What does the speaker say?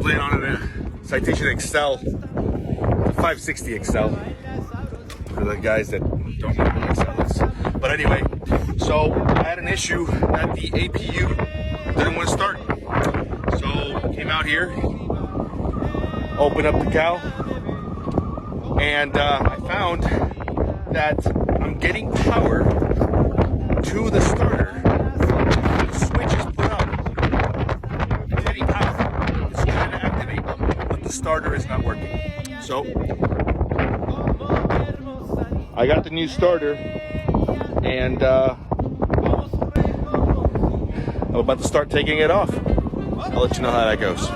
playing on a Citation Excel, 560 Excel, for the guys that don't know what Excel is. But anyway, so I had an issue that the APU didn't want to start. So came out here, opened up the cow, and I found that I'm getting power to the starter. The switch is put up. It's getting power. It's trying to activate, but the starter is not working. So I got the new starter, and I'm about to start taking it off. I'll let you know how that goes.